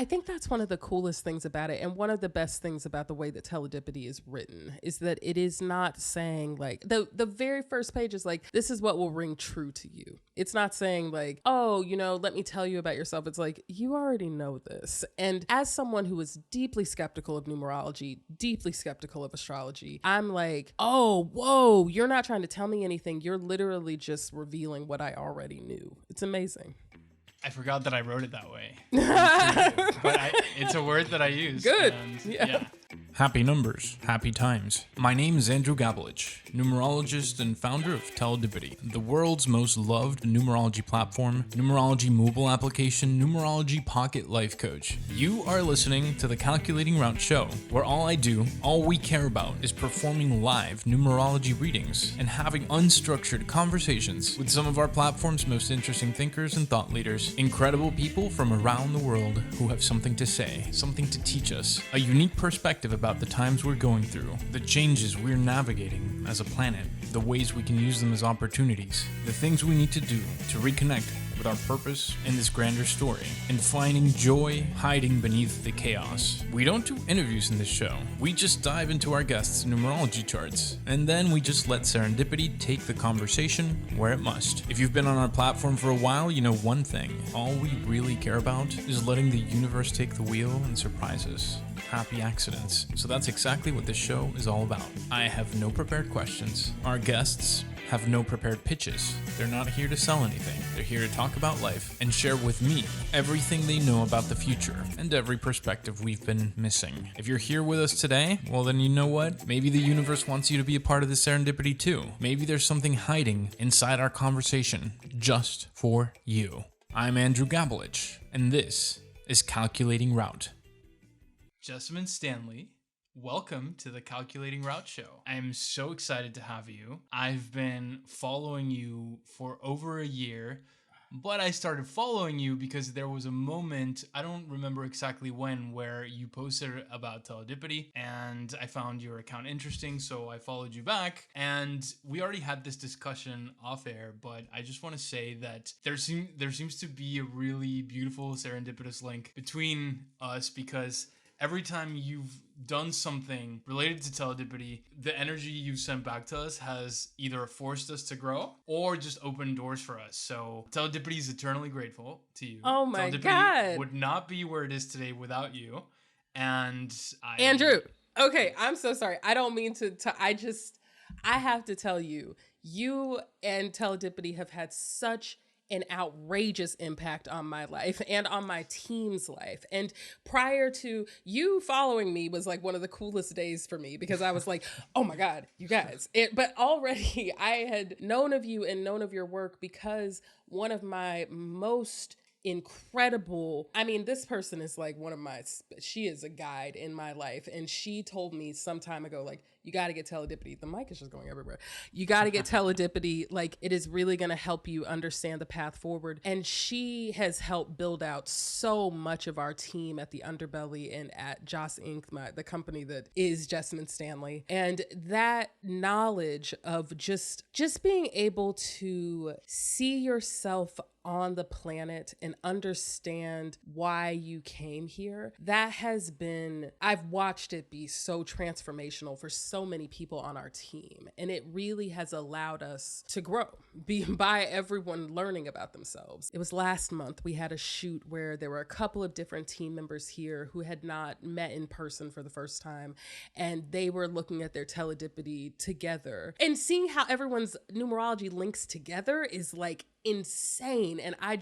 I think that's one of the coolest things about it. And one of the best things about the way that teledipity is written is that it is not saying like the very first page is like, this is what will ring true to you. It's not saying like, oh, let me tell you about yourself. It's like, you already know this. And as someone who is deeply skeptical of numerology, deeply skeptical of astrology, I'm like, oh, whoa, you're not trying to tell me anything. You're literally just revealing what I already knew. It's amazing. I forgot that I wrote it that way. But it's a word that I use. Good. And, yeah. Happy numbers, happy times. My name is Andrew Gabelich, numerologist and founder of teledipity, the world's most loved numerology platform, numerology mobile application, numerology pocket life coach. You are listening to the Calculating Route Show, where all we care about is performing live numerology readings and having unstructured conversations with some of our platform's most interesting thinkers and thought leaders, incredible people from around the world who have something to say, something to teach us, a unique perspective about the times we're going through, the changes we're navigating as a planet, the ways we can use them as opportunities, the things we need to do to reconnect with our purpose in this grander story, and finding joy hiding beneath the chaos. We don't do interviews in this show. We just dive into our guests' numerology charts, and then we just let serendipity take the conversation where it must. If you've been on our platform for a while, you know one thing. All we really care about is letting the universe take the wheel and surprise us. Happy accidents. So that's exactly what this show is all about. I have no prepared questions. Our guests have no prepared pitches. They're not here to sell anything. They're here to talk about life and share with me everything they know about the future and every perspective we've been missing. If you're here with us today, well then you know what? Maybe the universe wants you to be a part of this serendipity too. Maybe there's something hiding inside our conversation just for you. I'm Andrew Gabelich, and this is Calculating Route. Jessamyn Stanley, welcome to the Calculating Route Show. I am so excited to have you. I've been following you for over a year, but I started following you because there was a moment, I don't remember exactly when, where you posted about teledipity and I found your account interesting, so I followed you back. And we already had this discussion off air, but I just want to say that there seems to be a really beautiful serendipitous link between us, because every time you've done something related to teledipity, the energy you've sent back to us has either forced us to grow or just opened doors for us. So teledipity is eternally grateful to you. Oh my teledipity God. would not be where it is today without you. And Andrew, okay, I'm so sorry. I don't mean to I have to tell you, you and teledipity have had such an outrageous impact on my life and on my team's life. And prior to you following me was like one of the coolest days for me, because I was like, oh my God, you guys. But already I had known of you and known of your work, because one of my most incredible, this person is like she is a guide in my life. And she told me some time ago, like, you got to get teledipity. The mic is just going everywhere. You got to get teledipity. Like, it is really going to help you understand the path forward. And she has helped build out so much of our team at the Underbelly and at Joss Inc., the company that is Jessamyn Stanley. And that knowledge of just being able to see yourself on the planet and understand why you came here, that has been, I've watched it be so transformational for so many people on our team. And it really has allowed us to grow by everyone learning about themselves. It was last month, we had a shoot where there were a couple of different team members here who had not met in person for the first time. And they were looking at their teledipity together, and seeing how everyone's numerology links together is like insane. And I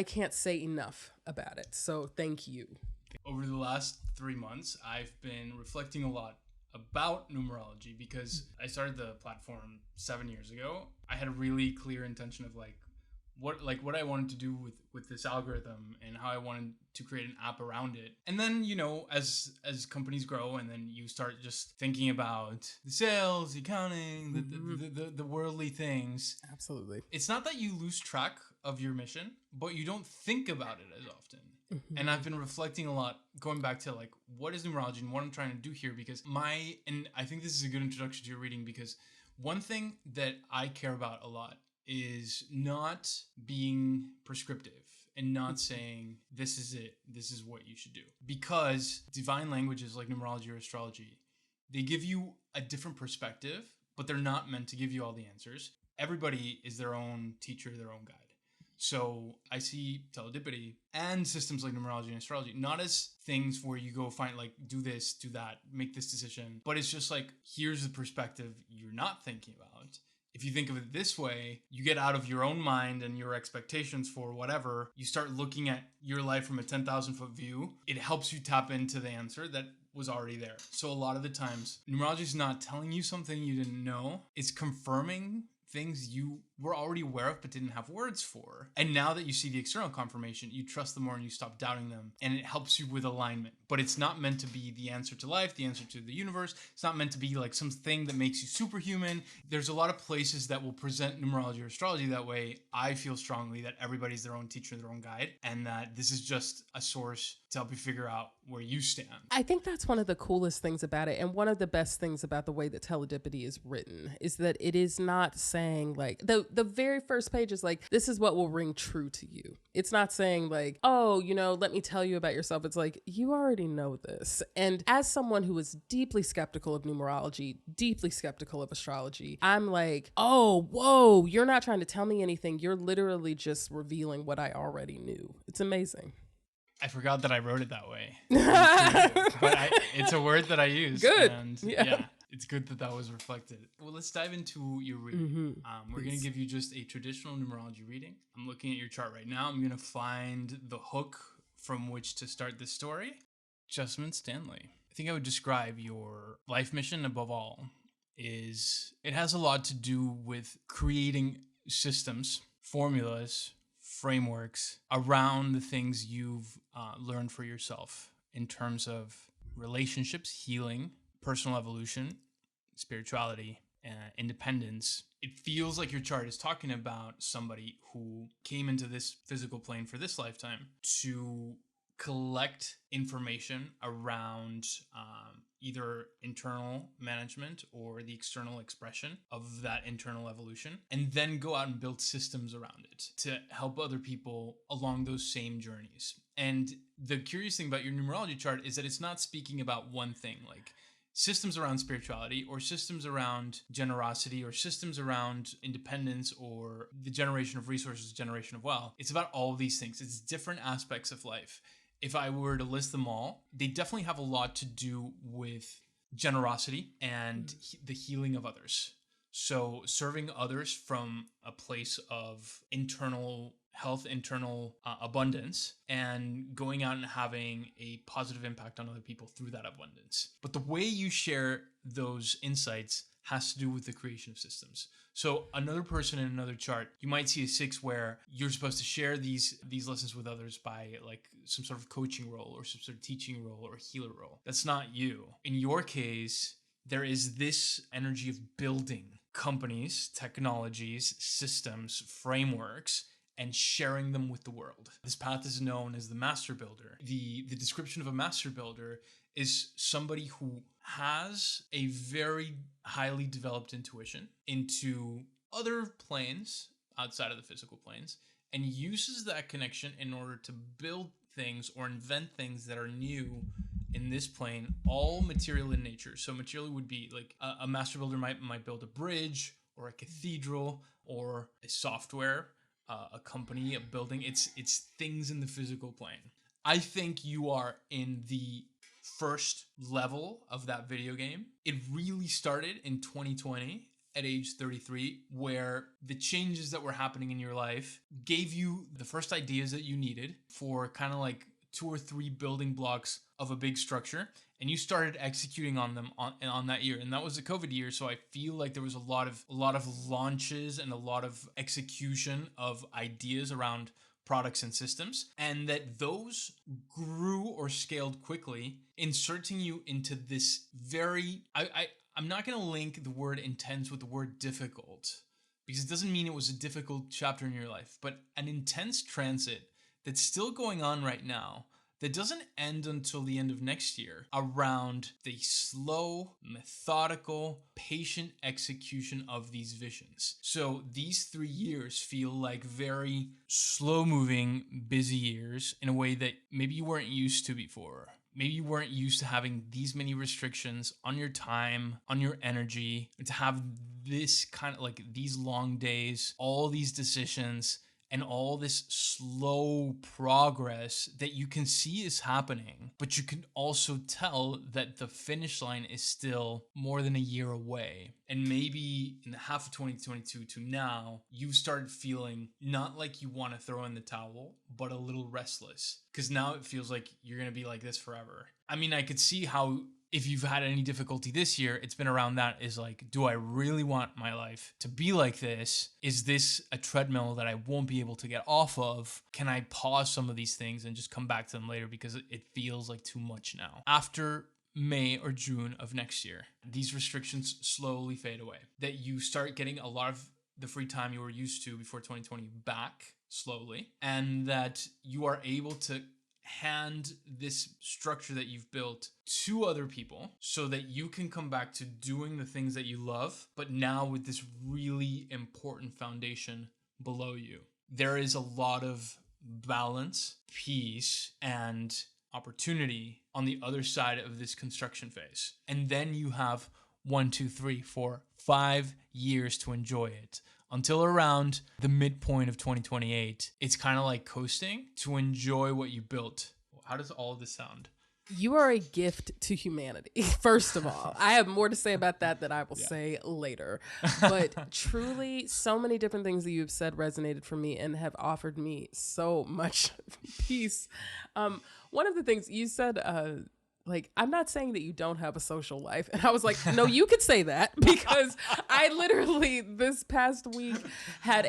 can't say enough about it. So thank you. over the last 3 months, I've been reflecting a lot about numerology, because I started the platform 7 years ago. I had a really clear intention of what I wanted to do with this algorithm and how I wanted to create an app around it. And then, as companies grow, and then you start just thinking about the sales, the accounting, the worldly things. Absolutely. It's not that you lose track of your mission, but you don't think about it as often. And I've been reflecting a lot, going back to what is numerology and what I'm trying to do here, because and I think this is a good introduction to your reading, because one thing that I care about a lot is not being prescriptive and not saying, this is it, this is what you should do. Because divine languages like numerology or astrology, they give you a different perspective, but they're not meant to give you all the answers. Everybody is their own teacher, their own guide. So I see teledipity and systems like numerology and astrology not as things where you go find like, do this, do that, make this decision, but it's just like, here's the perspective you're not thinking about. If you think of it this way, you get out of your own mind and your expectations for whatever. You start looking at your life from a 10,000 foot view. It helps you tap into the answer that was already there. So a lot of the times, numerology is not telling you something you didn't know. It's confirming things you were already aware of but didn't have words for. And now that you see the external confirmation, you trust them more and you stop doubting them. And it helps you with alignment. But it's not meant to be the answer to life, the answer to the universe. It's not meant to be like something that makes you superhuman. There's a lot of places that will present numerology or astrology that way. I feel strongly that everybody's their own teacher, their own guide, and that this is just a source to help you figure out where you stand. I think that's one of the coolest things about it. And one of the best things about the way that teledipity is written is that it is not saying like, the very first page is like, this is what will ring true to you. It's not saying like, oh, let me tell you about yourself. It's like, you already know this. And as someone who is deeply skeptical of numerology, deeply skeptical of astrology, I'm like, oh, whoa, you're not trying to tell me anything. You're literally just revealing what I already knew. It's amazing. I forgot that I wrote it that way. But it's a word that I use. Good. And yeah, it's good that was reflected. Well, let's dive into your reading. We're going to give you just a traditional numerology reading. I'm looking at your chart right now. I'm going to find the hook from which to start this story. Jessamyn Stanley. I think I would describe your life mission above all is it has a lot to do with creating systems, formulas, frameworks around the things you've learned for yourself in terms of relationships, healing, personal evolution, spirituality, independence. It feels like your chart is talking about somebody who came into this physical plane for this lifetime to collect information around either internal management or the external expression of that internal evolution, and then go out and build systems around it to help other people along those same journeys. And the curious thing about your numerology chart is that it's not speaking about one thing, like systems around spirituality or systems around generosity or systems around independence or the generation of resources, generation of wealth. It's about all of these things. It's different aspects of life. If I were to list them all, they definitely have a lot to do with generosity and the healing of others. So serving others from a place of internal health, internal abundance, and going out and having a positive impact on other people through that abundance. But the way you share those insights has to do with the creation of systems. So another person in another chart, you might see a 6 where you're supposed to share these lessons with others by like some sort of coaching role or some sort of teaching role or healer role. That's not you. In your case, there is this energy of building companies, technologies, systems, frameworks, and sharing them with the world. This path is known as the master builder. The description of a master builder is somebody who has a very highly developed intuition into other planes outside of the physical planes and uses that connection in order to build things or invent things that are new in this plane, all material in nature. So material would be like a master builder might build a bridge or a cathedral or a software, a company, a building. It's things in the physical plane. I think you are in the first level of that video game. It really started in 2020 at age 33, where the changes that were happening in your life gave you the first ideas that you needed for kind of like 2 or 3 building blocks of a big structure, and you started executing on them on that year. And that was the COVID year, so I feel like there was a lot of launches and a lot of execution of ideas around products and systems, and that those grew or scaled quickly, inserting you into this very, I'm not going to link the word intense with the word difficult, because it doesn't mean it was a difficult chapter in your life, but an intense transit that's still going on right now that doesn't end until the end of next year around the slow, methodical, patient execution of these visions. So these 3 years feel like very slow moving, busy years in a way that maybe you weren't used to before. Maybe you weren't used to having these many restrictions on your time, on your energy, and to have this kind of like these long days, all these decisions, and all this slow progress that you can see is happening, but you can also tell that the finish line is still more than a year away. And maybe in the half of 2022 to now, you've started feeling not like you want to throw in the towel, but a little restless. Because now it feels like you're going to be like this forever. I mean, I could see how if you've had any difficulty this year, it's been around that is like, do I really want my life to be like this? Is this a treadmill that I won't be able to get off of? Can I pause some of these things and just come back to them later because it feels like too much now? After May or June of next year, these restrictions slowly fade away. That you start getting a lot of the free time you were used to before 2020 back slowly, and that you are able to hand this structure that you've built to other people so that you can come back to doing the things that you love, but now with this really important foundation below you. There is a lot of balance, peace, and opportunity on the other side of this construction phase. And then you have 1, 2, 3, 4, 5 years to enjoy it. Until around the midpoint of 2028, it's kind of like coasting to enjoy what you built. How does all of this sound? You are a gift to humanity, first of all. I have more to say about that I will say later. But truly, so many different things that you've said resonated for me and have offered me so much peace. One of the things you said, like, I'm not saying that you don't have a social life. And I was like, no, you could say that, because I literally this past week had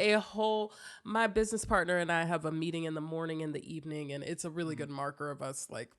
my business partner and I have a meeting in the morning and the evening. And it's a really good marker of us like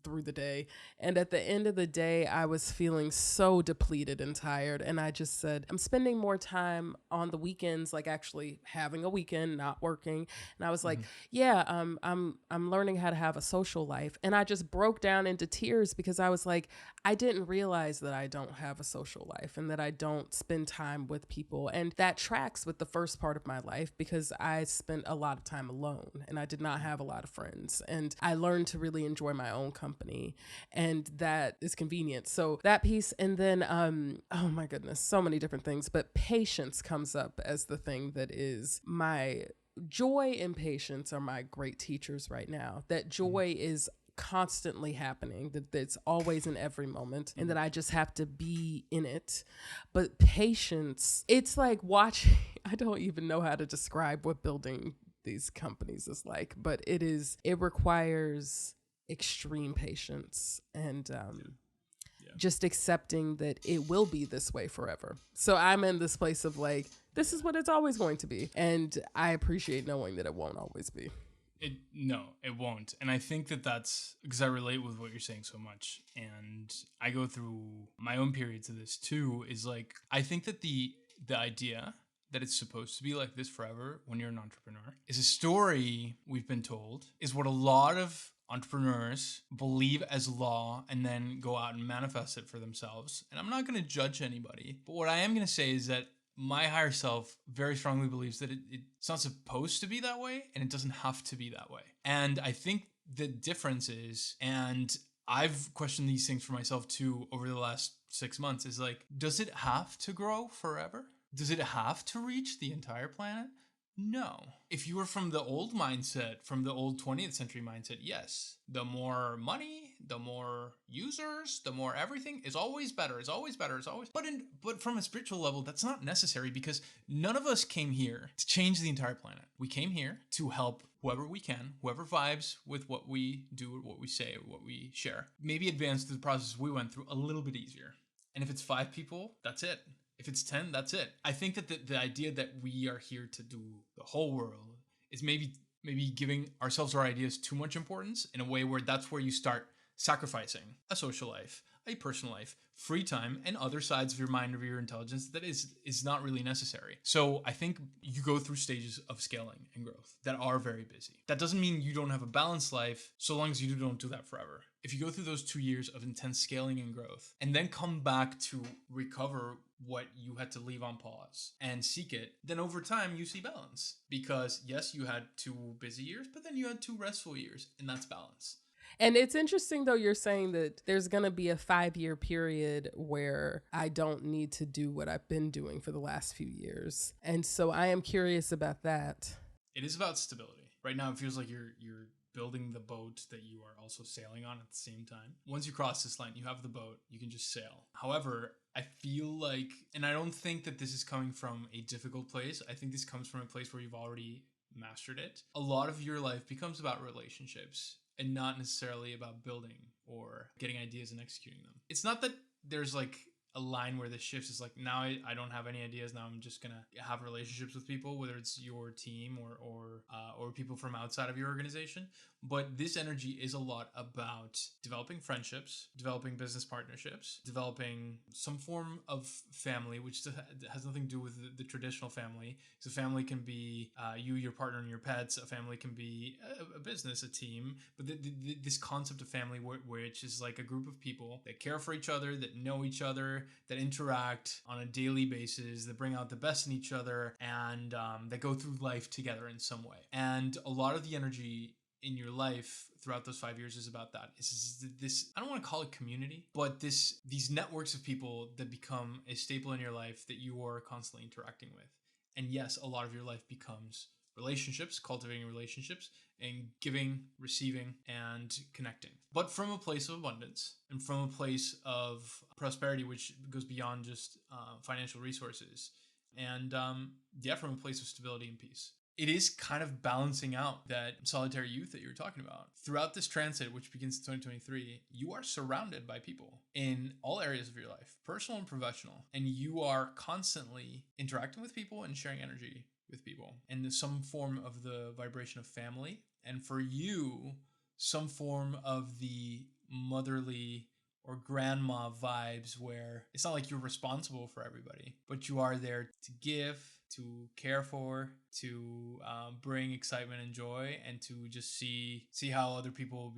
through the day. And at the end of the day, I was feeling so depleted and tired. And I just said, I'm spending more time on the weekends, like actually having a weekend, not working. And I was like, yeah, I'm learning how to have a social life. And I just broke down into tears because I was like, I didn't realize that I don't have a social life and that I don't spend time with people. And that tracks with the first part of my life because I spent a lot of time alone and I did not have a lot of friends. And I learned to really enjoy my own company, and that is convenient. So that piece, and then oh my goodness, so many different things, but patience comes up as the thing that is my joy, and patience are my great teachers right now. That joy is constantly happening, that it's always in every moment, and that I just have to be in it. But patience, it's like watching, I don't even know how to describe what building these companies is like, but it requires extreme patience and just accepting that it will be this way forever. So I'm in this place of like, this is what it's always going to be. And I appreciate knowing that it won't always be. No, it won't. And I think that's because I relate with what you're saying so much. And I go through my own periods of this too, is like, I think that the idea that it's supposed to be like this forever when you're an entrepreneur is a story we've been told, is what a lot of entrepreneurs believe as law and then go out and manifest it for themselves. And I'm not going to judge anybody, but what I am going to say is that my higher self very strongly believes that it's not supposed to be that way, and it doesn't have to be that way. And I think the difference is, and I've questioned these things for myself too over the last 6 months, is like, does it have to grow forever? Does it have to reach the entire planet? No. If you were from the old mindset, from the old 20th century mindset, yes. The more money, the more users, the more everything is always better, is always better, is always. But from a spiritual level, that's not necessary, because none of us came here to change the entire planet. We came here to help whoever we can, whoever vibes with what we do, what we say, what we share. Maybe advance through the process we went through a little bit easier. And if it's 5 people, that's it. If it's 10, that's it. I think that the idea that we are here to do the whole world is maybe giving ourselves or ideas too much importance in a way where that's where you start sacrificing a social life, a personal life, free time, and other sides of your mind or your intelligence that is not really necessary. So I think you go through stages of scaling and growth that are very busy. That doesn't mean you don't have a balanced life, so long as you don't do that forever. If you go through those 2 years of intense scaling and growth and then come back to recover what you had to leave on pause and seek it, then over time you see balance. Because yes, you had 2 busy years, but then you had 2 restful years, and that's balance. And it's interesting, though, you're saying that there's going to be a 5-year period where I don't need to do what I've been doing for the last few years. And so I am curious about that. It is about stability. Right now, it feels like you're building the boat that you are also sailing on at the same time. Once you cross this line, you have the boat, you can just sail. However, I feel like, and I don't think that this is coming from a difficult place. I think this comes from a place where you've already mastered it. A lot of your life becomes about relationships and not necessarily about building or getting ideas and executing them. It's not that there's like a line where this shifts. Is like, now I don't have any ideas. Now I'm just gonna have relationships with people, whether it's your team or people from outside of your organization. But this energy is a lot about developing friendships, developing business partnerships, developing some form of family, which has nothing to do with the traditional family. So family can be you, your partner, and your pets. A family can be a business, a team. But this concept of family, which is like a group of people that care for each other, that know each other, that interact on a daily basis, that bring out the best in each other, and that go through life together in some way. And a lot of the energy in your life throughout those 5 years is about that. It's this, I don't want to call it community, but these networks of people that become a staple in your life that you are constantly interacting with. And yes, a lot of your life becomes relationships, cultivating relationships, and giving, receiving, and connecting. But from a place of abundance and from a place of prosperity, which goes beyond just financial resources. And from a place of stability and peace. It is kind of balancing out that solitary youth that you were talking about. Throughout this transit, which begins in 2023, you are surrounded by people in all areas of your life, personal and professional. And you are constantly interacting with people and sharing energy with people. And some form of the vibration of family. And for you, some form of the motherly or grandma vibes where it's not like you're responsible for everybody, but you are there to give, to care for, to bring excitement and joy, and to just see how other people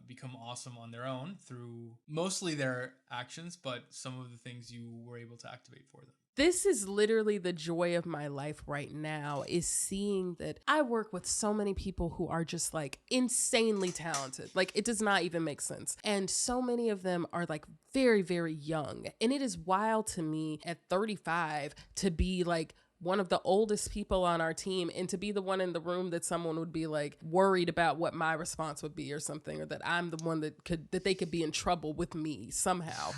become awesome on their own through mostly their actions, but some of the things you were able to activate for them. This is literally the joy of my life right now, is seeing that I work with so many people who are just like insanely talented. Like, it does not even make sense. And so many of them are like very, very young. And it is wild to me at 35 to be like one of the oldest people on our team and to be the one in the room that someone would be like worried about what my response would be or something, or that I'm the one that they could be in trouble with me somehow.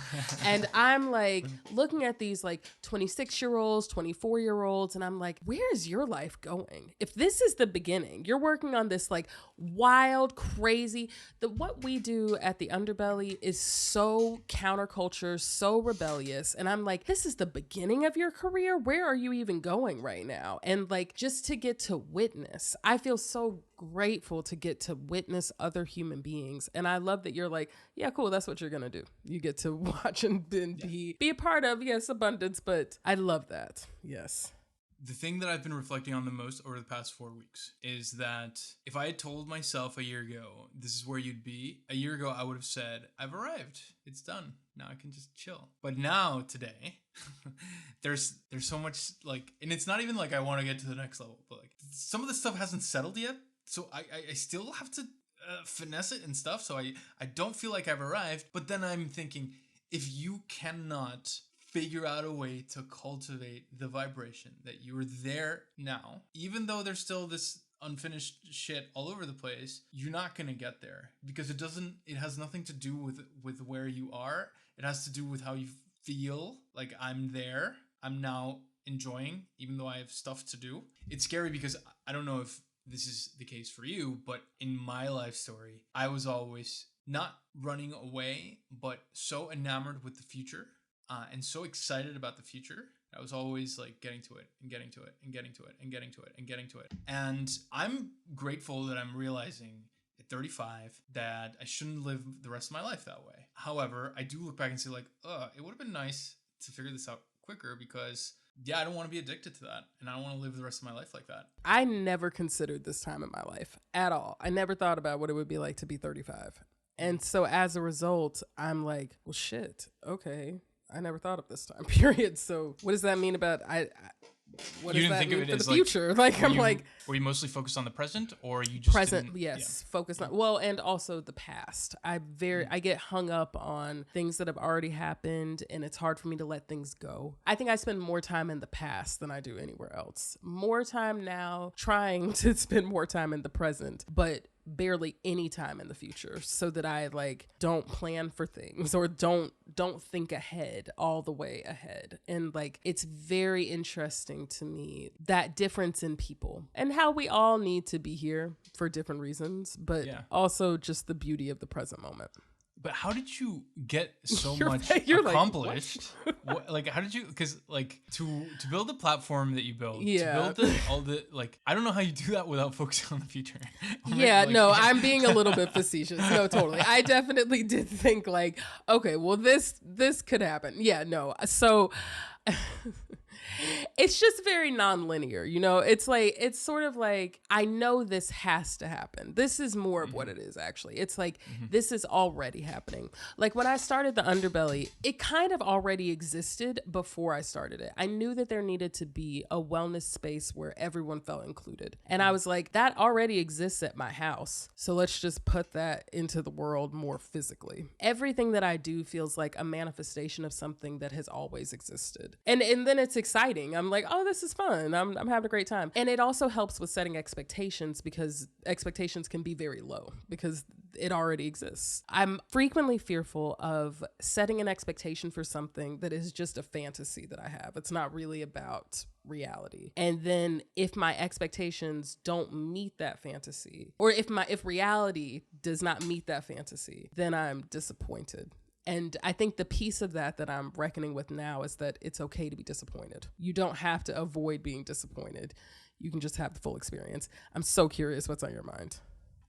And I'm like looking at these like 26-year-olds, 24-year-olds, and I'm like, where is your life going? If this is the beginning, you're working on this like wild, crazy, what we do at the Underbelly is so counterculture, so rebellious. And I'm like, this is the beginning of your career? Where are you even going right now? And like, just to get to witness, I feel so grateful to get to witness other human beings. And I love that you're like, yeah, cool, that's what you're gonna do. You get to watch and be a part of, yes, abundance, but I love that. Yes. The thing that I've been reflecting on the most over the past 4 weeks is that if I had told myself a year ago, this is where you'd be, a year ago, I would have said, I've arrived. It's done. Now I can just chill. But now, today, there's so much like, and it's not even like I want to get to the next level, but like some of the stuff hasn't settled yet. So I still have to finesse it and stuff. So I don't feel like I've arrived. But then I'm thinking, if you cannot figure out a way to cultivate the vibration that you're there now, even though there's still this unfinished shit all over the place, you're not going to get there, because it has nothing to do with where you are. It has to do with how you feel. Like, I'm there, I'm now enjoying, even though I have stuff to do. It's scary because I don't know if this is the case for you, but in my life story, I was always not running away, but so enamored with the future. And so excited about the future. I was always like getting to it and getting to it and getting to it and getting to it and getting to it. And I'm grateful that I'm realizing that 35 that I shouldn't live the rest of my life that way. However, I do look back and say like, it would have been nice to figure this out quicker because I don't want to be addicted to that. And I don't want to live the rest of my life like that. I never considered this time in my life at all. I never thought about what it would be like to be 35. And so as a result, I'm like, well, shit. Okay. I never thought of this time period. So what does that mean about what You does didn't that think of mean it for as the future? Like, I'm like, were you mostly focused on the present, or you just present, didn't- yes, focused on, well, and also the past. I get hung up on things that have already happened, and it's hard for me to let things go. I think I spend more time in the past than I do anywhere else. More time now trying to spend more time in the present, but barely any time in the future, so that I like don't plan for things or don't think ahead, all the way ahead. And like, it's very interesting to me, that difference in people and how we all need to be here for different reasons, but also just the beauty of the present moment. But how did you get so You're much like, accomplished? Like, how did you? Because like to build the platform that you built, Yeah. to build all the like, I don't know how you do that without focusing on the future. Yeah, Like, no, I'm being a little bit facetious. No, totally. I definitely did think like, okay, well, this could happen. Yeah, no. So it's just very non-linear, you know? It's like, it's sort of like, I know this has to happen. This is more of what it is, actually. It's like, this is already happening. Like when I started the Underbelly, it kind of already existed before I started it. I knew that there needed to be a wellness space where everyone felt included. And I was like, that already exists at my house. So let's just put that into the world more physically. Everything that I do feels like a manifestation of something that has always existed. And then it's exciting. I'm like, oh, this is fun. I'm having a great time. And it also helps with setting expectations, because expectations can be very low because it already exists. I'm frequently fearful of setting an expectation for something that is just a fantasy that I have. It's not really about reality. And then if my expectations don't meet that fantasy, or if reality does not meet that fantasy, then I'm disappointed. And I think the piece of that I'm reckoning with now is that it's okay to be disappointed. You don't have to avoid being disappointed. You can just have the full experience. I'm so curious what's on your mind.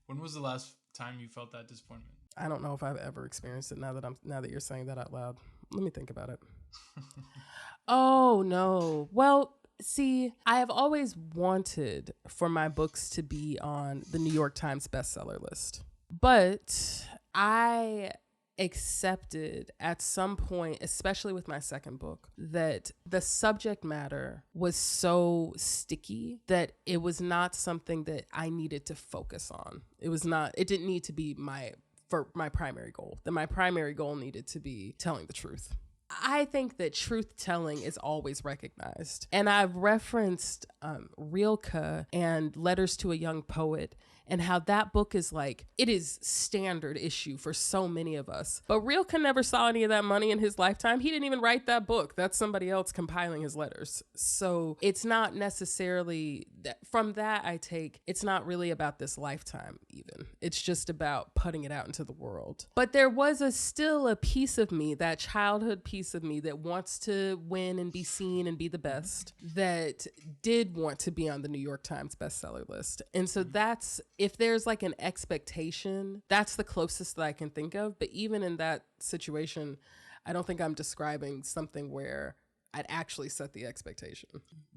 When was the last time you felt that disappointment? I don't know if I've ever experienced it now that you're saying that out loud. Let me think about it. Oh, no. Well, see, I have always wanted for my books to be on the New York Times bestseller list. But I accepted at some point, especially with my second book, that the subject matter was so sticky that it was not something that I needed to focus on. It didn't need to be my primary goal. That my primary goal needed to be telling the truth. I think that truth telling is always recognized. And I've referenced Rilke and Letters to a Young Poet, and how that book is like, it is standard issue for so many of us. But Rilke never saw any of that money in his lifetime. He didn't even write that book. That's somebody else compiling his letters. So it's not necessarily, from that I take, it's not really about this lifetime even. It's just about putting it out into the world. But there was still a piece of me, that childhood piece of me that wants to win and be seen and be the best, that did want to be on the New York Times bestseller list. And so that's, if there's like an expectation, that's the closest that I can think of. But even in that situation, I don't think I'm describing something where I'd actually set the expectation.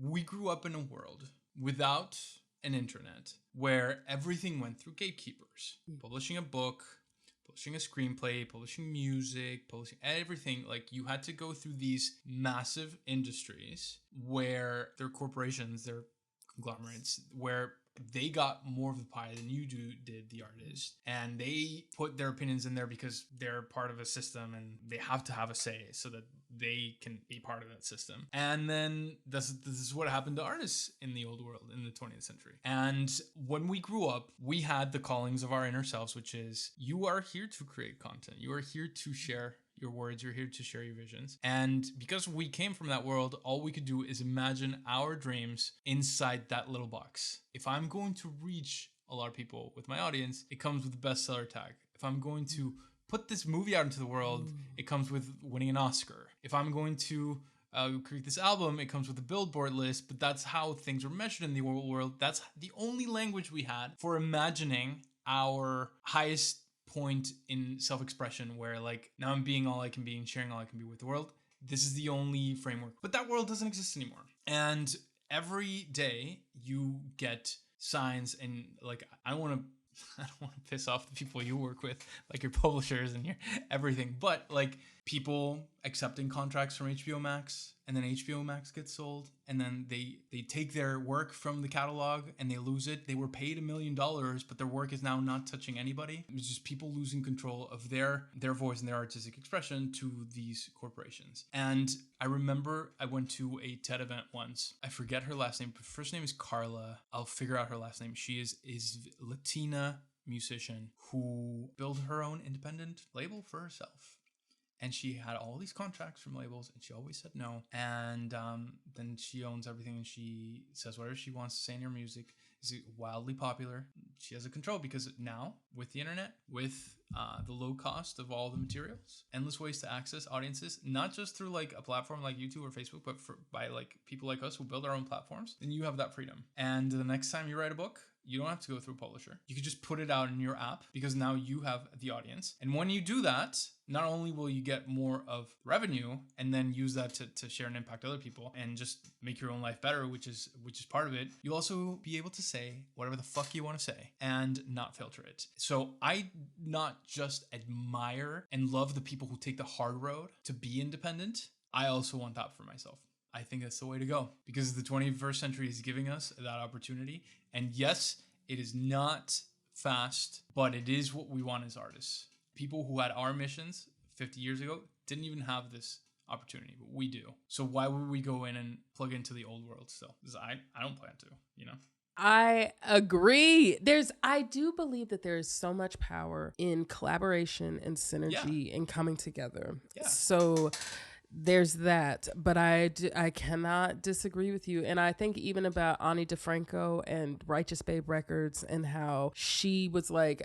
We grew up in a world without an internet where everything went through gatekeepers. Publishing a book, publishing a screenplay, publishing music, publishing everything. Like, you had to go through these massive industries where they're corporations, they're conglomerates, where they got more of the pie than you did, the artist, and they put their opinions in there because they're part of a system and they have to have a say so that they can be part of that system. And then this is what happened to artists in the old world in the 20th century. And when we grew up, we had the callings of our inner selves, which is, you are here to create content. You are here to share your words, you're here to share your visions. And because we came from that world, all we could do is imagine our dreams inside that little box. If I'm going to reach a lot of people with my audience, it comes with the bestseller tag. If I'm going to put this movie out into the world, it comes with winning an Oscar. If I'm going to create this album, it comes with a Billboard list. But that's how things were measured in the world. That's the only language we had for imagining our highest point in self-expression where like now I'm being all I can be and sharing all I can be with the world. This is the only framework. But that world doesn't exist anymore. And every day you get signs and like I don't want to piss off the people you work with, like your publishers and your everything, but like people accepting contracts from HBO Max, and then HBO Max gets sold, and then they take their work from the catalog and they lose it. They were paid $1 million, but their work is now not touching anybody. It's just people losing control of their voice and their artistic expression to these corporations. And I remember I went to a TED event once. I forget her last name, but first name is Carla. I'll figure out her last name. She is Latina musician who built her own independent label for herself. And she had all these contracts from labels and she always said no. And then she owns everything and she says whatever she wants to say in her music. Is wildly popular. She has a control because now with the internet, with the low cost of all the materials, endless ways to access audiences, not just through like a platform like YouTube or Facebook, but by like people like us who build our own platforms, then you have that freedom. And the next time you write a book, you don't have to go through a publisher. You can just put it out in your app because now you have the audience. And when you do that, not only will you get more of revenue and then use that to share and impact other people and just make your own life better, which is part of it, you'll also be able to say whatever the fuck you want to say and not filter it. So I not just admire and love the people who take the hard road to be independent. I also want that for myself. I think that's the way to go because the 21st century is giving us that opportunity. And yes, it is not fast, but it is what we want as artists. People who had our missions 50 years ago didn't even have this opportunity, but we do. So why would we go in and plug into the old world still? Because I don't plan to, you know? I agree. I do believe that there is so much power in collaboration and synergy and coming together. Yeah. So there's that, but I cannot disagree with you. And I think even about Ani DeFranco and Righteous Babe Records and how she was like,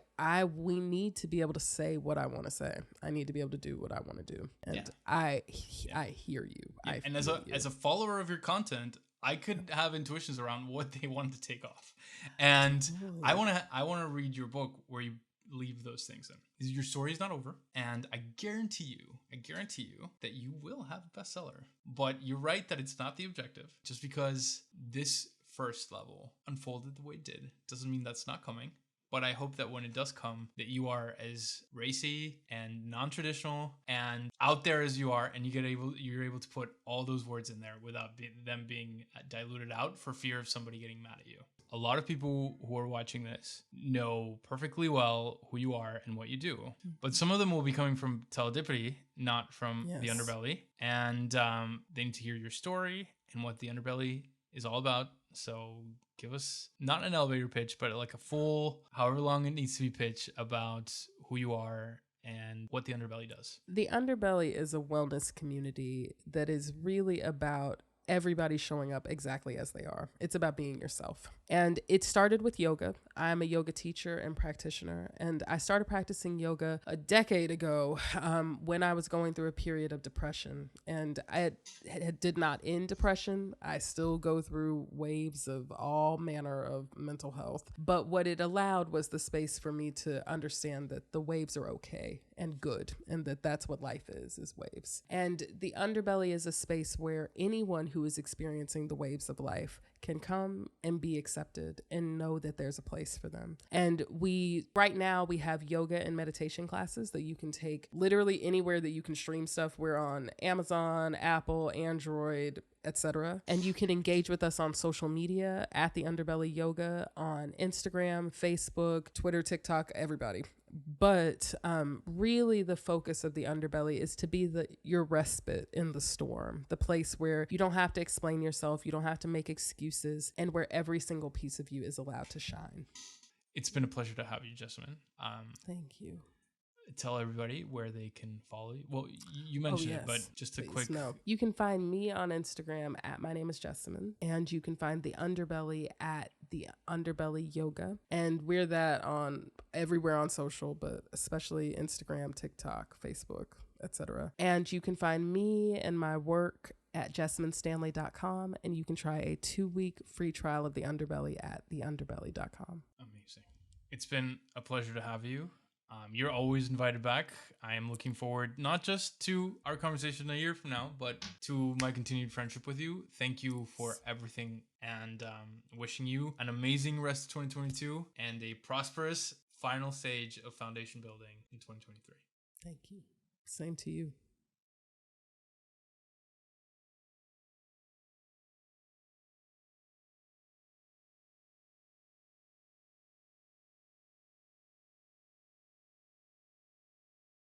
we need to be able to say what I want to say. I need to be able to do what I want to do. And I hear you. Yeah. And as a follower of your content, I could have intuitions around what they wanted to take off. And I want to read your book where you leave those things in. Your story is not over, and I guarantee you that you will have a bestseller. But you're right that it's not the objective. Just because this first level unfolded the way it did doesn't mean that's not coming. But I hope that when it does come, that you are as racy and non-traditional and out there as you are, and you're able to put all those words in there without them being diluted out for fear of somebody getting mad at you. A lot of people who are watching this know perfectly well who you are and what you do. But some of them will be coming from Teledipity, not from the Underbelly. And they need to hear your story and what the Underbelly is all about. So give us not an elevator pitch, but like a full, however long it needs to be pitch about who you are and what the Underbelly does. The Underbelly is a wellness community that is really about everybody showing up exactly as they are. It's about being yourself. And it started with yoga. I'm a yoga teacher and practitioner, and I started practicing yoga a decade ago when I was going through a period of depression. And I did not end depression. I still go through waves of all manner of mental health. But what it allowed was the space for me to understand that the waves are okay and good, and that's what life is waves. And the Underbelly is a space where anyone who is experiencing the waves of life can come and be accepted and know that there's a place for them. And right now we have yoga and meditation classes that you can take literally anywhere that you can stream stuff. We're on Amazon, Apple, Android, etc. And you can engage with us on social media at the Underbelly Yoga on Instagram, Facebook, Twitter, TikTok, everybody. But really the focus of the Underbelly is to be your respite in the storm, the place where you don't have to explain yourself, you don't have to make excuses, and where every single piece of you is allowed to shine. It's been a pleasure to have you, Jessamyn. Thank you. Tell everybody where they can follow you. Well, you mentioned it, but just a quick... No. You can find me on Instagram at my name is Jessamyn, and you can find the Underbelly at the Underbelly Yoga. And we're that on everywhere on social, but especially Instagram, TikTok, Facebook, etc. And you can find me and my work at JessamynStanley.com, and you can try a 2-week free trial of the Underbelly at theunderbelly.com. Amazing. It's been a pleasure to have you. You're always invited back. I am looking forward not just to our conversation a year from now, but to my continued friendship with you. Thank you for everything, and wishing you an amazing rest of 2022 and a prosperous final stage of foundation building in 2023. Thank you. Same to you.